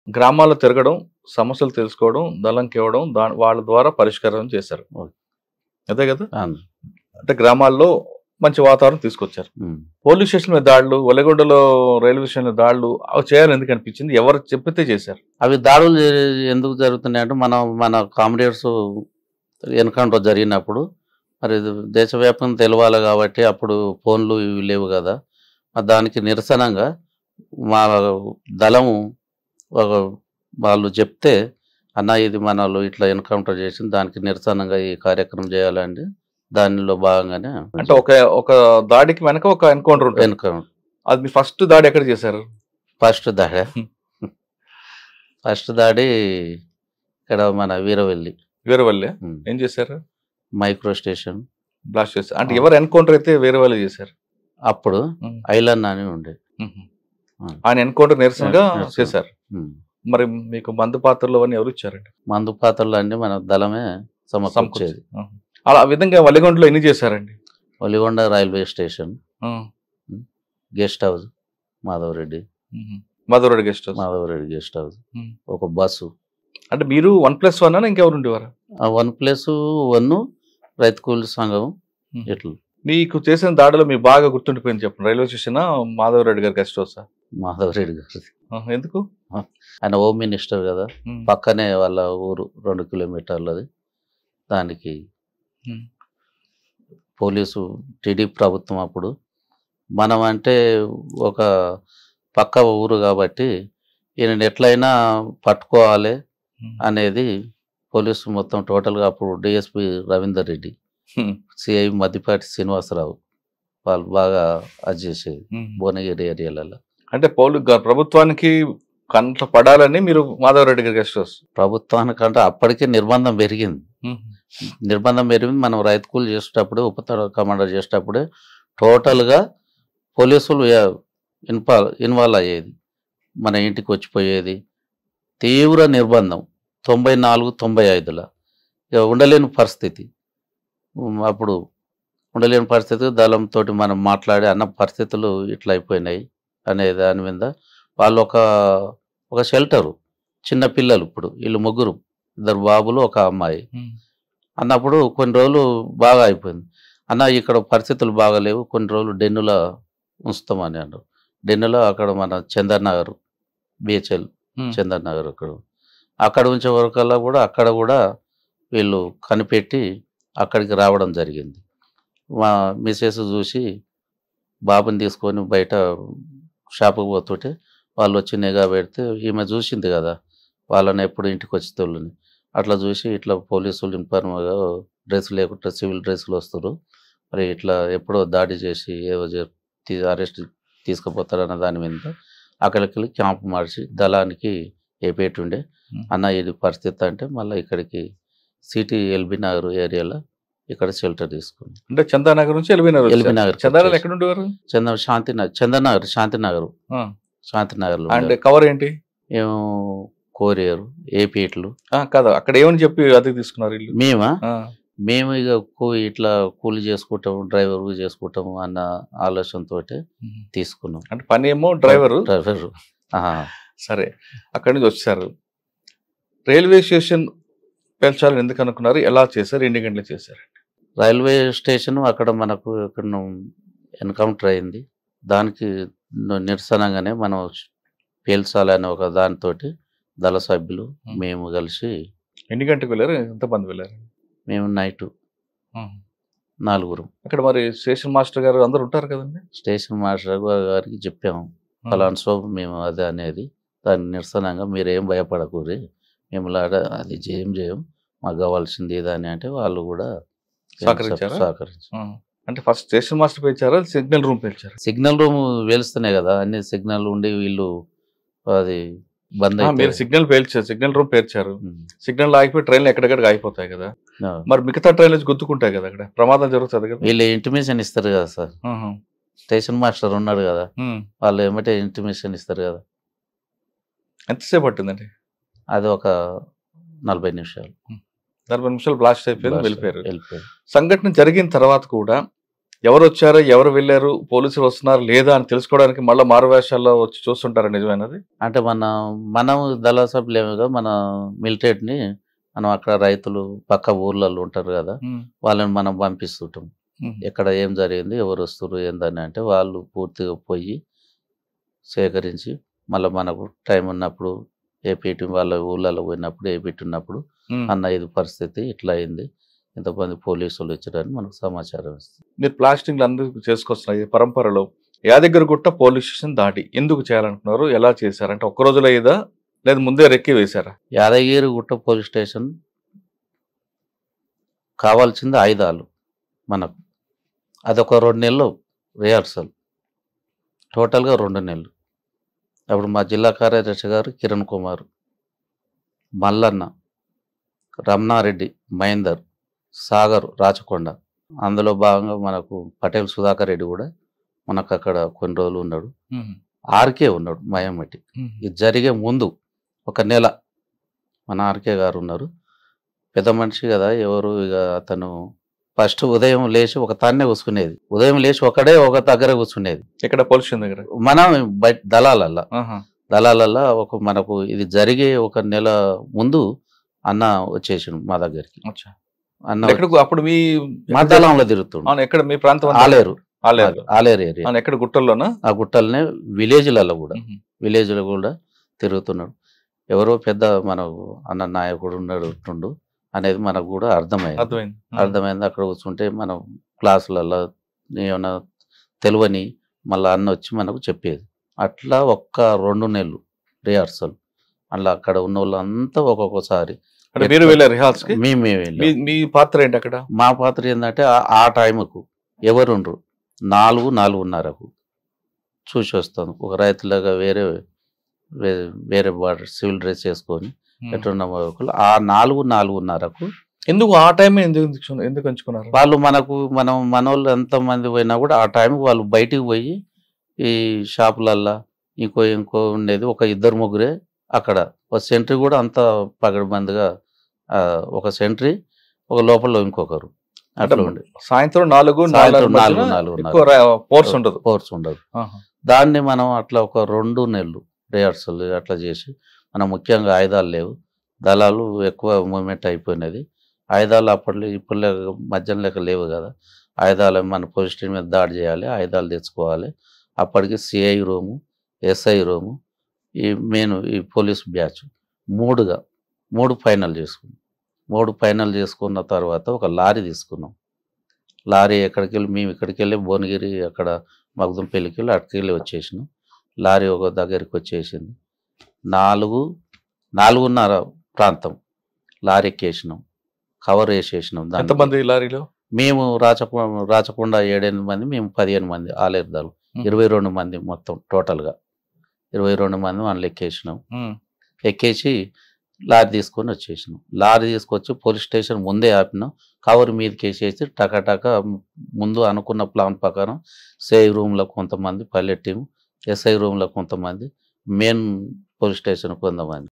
గ్రామాల్లో తిరగడం, సమస్యలు తెలుసుకోవడం, దళంకివ్వడం, వాళ్ళ ద్వారా పరిష్కారం చేశారు. ఓకే. అదే కదా! అవును. అంటే గ్రామాల్లో మంచి వాతావరణం తీసుకొచ్చారు. పోలీస్ స్టేషన్ మీద దాడులు, ఒలగొండలో రైల్వే స్టేషన్ మీద దాడులు అవి చేయాలని ఎందుకు అనిపించింది? ఎవరు చెప్పితే చేశారు? అవి దాడులు ఎందుకు జరుగుతున్నాయంటే మన కామ్రేడ్స్ ఎన్కౌంటర్ జరిగినప్పుడు మరి దేశవ్యాప్తంగా తెలవాలి కాబట్టి అప్పుడు ఫోన్లు ఇవి లేవు కదా. దానికి నిరసనంగా మా దళము వాళ్ళు చెప్తే అన్న ఇది మనలో ఇట్లా ఎన్కౌంటర్ చేసింది, దానికి నిరసనంగా ఈ కార్యక్రమం చేయాలండి. దానిలో భాగంగానే అంటే ఒక దాడికి వెనక ఒక ఎన్కౌంటర్ ఉంటుంది. ఎన్కౌంటర్. అది మీ ఫస్ట్ దాడి ఎక్కడ చేశారు? ఫస్ట్ దాడి ఇక్కడ మన వీరవల్లి. ఏం చేశారు? మైక్రో స్టేషన్ బ్లాస్ట్ చేశారు. అంటే ఎవరు ఎన్కౌంటర్ అయితే వీరవల్లి చేశారు? అప్పుడు ఐలన్ అని ఉండే ఆయన ఎన్కౌంటర్ నిరసనగా చేశారు. మరి మీకు మందు పాత్రలు అవన్నీ ఎవరు ఇచ్చారండి? మందు పాత్రలు అన్ని మన దళమే సమకూర్చేది. అలా విధంగా వలిగొండలో ఎన్ని చేశారండి? Valigonda railway station, guest house Madhavareddy guest house, ఒక బస్సు. అంటే మీరు 1+1 ఇంకెవరు ఉండేవారు? 1+1 రైతు కూలి సంఘం. ఎట్లు మీకు చేసిన దాడిలో మీకు బాగా గుర్తుండిపోయింది చెప్పండి. రైల్వే స్టేషన్ మాధవరెడ్డి గారి గెస్ట్ హౌస్? మాధవరెడ్డి గారు. ఎందుకు? ఆయన హోమ్ మినిస్టర్ కదా, పక్కనే వాళ్ళ ఊరు 2 కిలోమీటర్లది. దానికి పోలీసు టీడీపీ ప్రభుత్వం అప్పుడు మనం అంటే ఒక పక్క ఊరు కాబట్టి ఈయన ఎట్లయినా పట్టుకోవాలి అనేది పోలీసు మొత్తం టోటల్గా అప్పుడు డిఎస్పి రవీందర్ రెడ్డి, సిఐ మద్దిపాటి శ్రీనివాసరావు వాళ్ళు బాగా అది చేసేది భువనగిరి ఏరియాలలో. అంటే ప్రభుత్వానికి కంట్లో పడాలని మీరు మాధవరెడ్డి గారి గెస్ట్ హౌస్? ప్రభుత్వానికంటే అప్పటికే నిర్బంధం పెరిగింది. మనం రైతు కూలి చేసేటప్పుడు ఉప కమాండర్ చేసేటప్పుడే టోటల్గా పోలీసులు ఇన్వాల్వ్ అయ్యేది, మన ఇంటికి వచ్చిపోయేది. తీవ్ర నిర్బంధం 94-95లో ఇక ఉండలేని పరిస్థితి. అప్పుడు ఉండలేని పరిస్థితి దళంతో మనం మాట్లాడి అన్న పరిస్థితులు ఇట్లా అయిపోయినాయి అనే దాని మీద వాళ్ళు ఒక షెల్టరు, చిన్న పిల్లలు, ఇప్పుడు వీళ్ళు 3 2 బాబులు 1 అమ్మాయి అన్నప్పుడు కొన్ని రోజులు బాగా అయిపోయింది. అన్న ఇక్కడ పరిస్థితులు బాగాలేవు, కొన్ని రోజులు డెన్నులో ఉంచుతామని అన్నారు. డెన్నులో అక్కడ మన చందర్ బిహెచ్ఎల్ చందర్ నగర్ అక్కడ ఉంచే వరకల్లా కూడా అక్కడ కూడా వీళ్ళు కనిపెట్టి అక్కడికి రావడం జరిగింది. మా మిసెస్ చూసి బాబుని తీసుకొని బయట షాపుకి పోతుంటే వాళ్ళు వచ్చి నిఘా పెడితే ఈమె చూసింది కదా వాళ్ళని ఎప్పుడు ఇంటికి వచ్చేతోళ్ళని. అట్లా చూసి ఇట్లా పోలీసులు ఇన్ఫార్మ్గా డ్రెస్ లేకుండా సివిల్ డ్రెస్సులు వస్తారు, మరి ఇట్లా ఎప్పుడో దాడి చేసి ఏవో అరెస్ట్ తీసుకుపోతారన్న దాని మీద అక్కడికి క్యాంప్ మార్చి దళానికి ఏపేటుండే. అన్న ఇది పరిస్థితి అంటే మళ్ళీ ఇక్కడికి సిటీ ఎల్బీ నగర్ ఏరియాలో ఇక్కడ షెల్టర్ తీసుకున్నాం. అంటే చందానగర్ నుంచి ఎల్బీ నగర్. చందానగర్ ఎక్కడ ఉండేవారు? శాంతినగర్ శాంతినగర్లో. అంటే కవర్ ఏంటి? ఏమో కోరియరు ఏపీట్లు కాదు, అక్కడ ఏమని చెప్పి అద్దెకి తీసుకున్నారు ఇల్లు? మేము ఇక ఇట్లా కూలి చేసుకుంటాము, డ్రైవర్ చేసుకుంటాము అన్న ఆలోచనతో తీసుకున్నాం. అంటే పని ఏమో డ్రైవరు. సరే, అక్కడి నుంచి వచ్చారు. రైల్వే స్టేషన్ పెంచాలని ఎందుకు అనుకున్నారు? ఎలా చేశారు? ఎన్ని గంటలు చేశారు? రైల్వే స్టేషన్ అక్కడ మనకు ఇక్కడ ఎన్కౌంటర్ అయింది, దానికి నిరసనగానే మనం పేల్చాలని ఒక దానితోటి దళ సభ్యులు మేము కలిసి. ఎన్ని గంటలకు వెళ్ళారు? ఎంతమంది వెళ్ళారు? మేము నైట్ 4. అక్కడ మరి స్టేషన్ మాస్టర్ గారు అందరు ఉంటారు కదండి? స్టేషన్ మాస్టర్ గారికి చెప్పాము ఫలానా సోపు మేము అదే అనేది, దాని నిరసనంగా మీరేం భయపడకూరి, మేము అది చేయం, మాకు కావాల్సింది ఏదని అంటే వాళ్ళు కూడా సహకరించారు. అంటే ఫస్ట్ స్టేషన్ మాస్టర్ పేల్చారా, సిగ్నల్ రూమ్ పేల్చారు? సిగ్నల్ రూమ్ వేలుస్తున్నాయి కదా, అన్ని సిగ్నల్ ఉండి వీళ్ళు అది బంద్ మీరు సిగ్నల్ పేల్చారు, సిగ్నల్ రూమ్ పేర్చారు. సిగ్నల్ ఆగిపోయి ట్రైన్లు ఎక్కడెక్కడ ఆగిపోతాయి కదా, మరి మిగతా ట్రైన్లు గుర్తుకుంటాయి కదా, అక్కడ ప్రమాదం జరుగుతుంది కదా. వీళ్ళు ఇంటిమేషన్ ఇస్తారు కదా సార్, స్టేషన్ మాస్టర్ ఉన్నాడు కదా, వాళ్ళు ఏమంటే ఇంటిమేషన్ ఇస్తారు కదా. ఎంతసేపు పట్టిందండి? అది ఒక 40 నిమిషాలు. 40 నిమిషాలు బ్లాస్ట్ అయిపోయింది, వెళ్ళిపోయారు. సంఘటన జరిగిన తర్వాత కూడా ఎవరు వచ్చారు, ఎవరు వెళ్ళారు, పోలీసులు వస్తున్నారు లేదా అని తెలుసుకోవడానికి మళ్ళీ మారువేషాల్లో వచ్చి చూస్తుంటారా? నిజమైనది అంటే మనం దళ సభ్యులేముగా మన మిలిటరీని మనం అక్కడ రైతులు పక్క ఊర్లలో ఉంటారు కదా, వాళ్ళని మనం పంపిస్తుంటాం. ఎక్కడ ఏం జరిగింది, ఎవరు వస్తారు ఏందని అంటే వాళ్ళు పూర్తిగా పోయి సేకరించి మళ్ళీ మనకు టైం ఉన్నప్పుడు ఏపీటీ వాళ్ళ ఊళ్ళలో పోయినప్పుడు ఏపీటీ ఉన్నప్పుడు అన్న ఇది పరిస్థితి ఇట్లా అయింది, ఇంతమంది పోలీసులు వచ్చారని మనకు సమాచారం ఇస్తుంది. మీరు ప్లాస్టింగ్లు అందరూ చేసుకొస్తున్నారు ఈ పరంపరలో. యాదగిరిగుట్ట పోలీస్ స్టేషన్ దాటి ఎందుకు చేయాలనుకున్నారు, ఎలా చేశారంటే ఒక్క రోజులో అయ్యేదా లేదా ముందే రెక్కి వేశారా? యాదగిరిగుట్ట పోలీస్ స్టేషన్ కావాల్సింది ఆయుధాలు మనకు. అదొక 2 నెలలు రిహార్సల్, టోటల్గా 2 నెలలు. అప్పుడు మా జిల్లా కార్యదర్శి గారు కిరణ్ కుమార్, మల్లన్న, రమణారెడ్డి, మహేందర్, సాగర్, రాచకొండ, అందులో భాగంగా మనకు పటేల్ సుధాకర్ రెడ్డి కూడా మనకు అక్కడ కొన్ని రోజులు ఉన్నాడు. ఆర్కే ఉన్నాడు మయమట్టి. ఇది జరిగే ముందు 1 నెల మన ఆర్కే గారు ఉన్నారు. పెద్ద మనిషి కదా, ఎవరు ఇక అతను ఫస్ట్ ఉదయం లేచి ఒక తాన్నే కూర్చునేది. ఉదయం లేచి ఒకడే ఒక దగ్గర కూర్చునేది. ఇక్కడ పోలీస్ స్టేషన్ దగ్గర మనం బయట దళాలల్లా మనకు ఇది జరిగే 1 నెల ముందు అన్న వచ్చేసాడు మా దగ్గరికి. అన్న అప్పుడు మీ మా దళంలో తిరుగుతుండు. ఎక్కడ మీ ప్రాంతం? ఆలేరు ఏరియా. ఎక్కడ గుట్టల్లోనా? ఆ గుట్టలనే విలేజ్లలో కూడా తిరుగుతున్నాడు. ఎవరో పెద్ద మనకు అన్న నాయకుడు ఉన్నాడు అనేది మనకు కూడా అర్థమైంది. అక్కడ కూర్చుంటే మనం క్లాసులలో ఏమైనా తెలియని మళ్ళీ అన్న వచ్చి మనకు చెప్పేది. అట్లా 1-2 నెలలు రిహార్సల్. అలా అక్కడ ఉన్న వాళ్ళంతా ఒక్కొక్కసారి మీరు వెళ్ళారు రిహార్సల్కి? మేమే వెళ్ళాం. మీ పాత్ర ఏంటి అక్కడ? మా పాత్ర ఏంటంటే ఆ టైంకు ఎవరుండ్రు 4-4:30కు చూసి వస్తాను. ఒక రైతులాగా వేరే బార్డర్ సివిల్ డ్రెస్ వేసుకొని ఎట్లున్న ఆ 4-4:30కు. ఎందుకు ఆ టైం ఎందుకు ఎంచుకున్నారు వాళ్ళు? మనోళ్ళు ఎంతమంది పోయినా కూడా ఆ టైంకి వాళ్ళు బయటికి పోయి ఈ షాపులల్లా ఇంకో ఉండేది 1-2-3 అక్కడ. ఒక సెంట్రీ కూడా అంత పగడబందిగా, ఒక సెంట్రీ ఒక లోపల ఇంకొకరు అట్లా ఉండే. సాయంత్రం 4 ఫోర్స్ ఉండదు. దాన్ని మనం అట్లా ఒక 2 నెలలు రిహార్సల్ అట్లా చేసి, మనం ముఖ్యంగా ఆయుధాలు లేవు, దళాలు ఎక్కువ మూవ్మెంట్ అయిపోయినది. ఆయుధాలు అప్పట్లో ఇప్పుడు మధ్యలో లెక్క లేవు కదా. ఆయుధాలు మన పోలీస్ స్టేషన్ మీద దాడి చేయాలి, ఆయుధాలు తెచ్చుకోవాలి. అప్పటికి సిఐ రూము, ఎస్ఐ రూము, ఈ పోలీస్ బ్యాచ్ 3 ఫైనల్ చేసుకున్నాం. 3 ఫైనల్ చేసుకున్న తర్వాత ఒక లారీ తీసుకున్నాం. లారీ మేము ఇక్కడికి వెళ్ళి భువనగిరి అక్కడ మగ్దుంపల్లికి వెళ్ళి అక్కడికి వెళ్ళి వచ్చేసినాం. లారీ ఒక దగ్గరికి వచ్చేసింది. 4-4:30 ప్రాంతం లారీ ఎక్కేసినాం, కవర్ వేసేసినాం. ఎంతమంది లారీలో? మేము రాచకొండ 7-8 మంది, మేము 15 మంది ఆలేరు దళం, 22 మంది మొత్తం. టోటల్గా 22 మంది మనం ఎక్కేసి లారీ తీసుకొని వచ్చేసినాం. లారీ తీసుకొచ్చి పోలీస్ స్టేషన్ ముందే ఆపినాం. కవర్ మీదకి వేసేసి టకాటక ముందు అనుకున్న ప్లాన్ ప్రకారం సిఐ రూమ్లో కొంతమంది, పల్లెట్ టీము, ఎస్ఐ రూమ్లో కొంతమంది, మెయిన్ పోలీస్ స్టేషన్ కొంతమంది.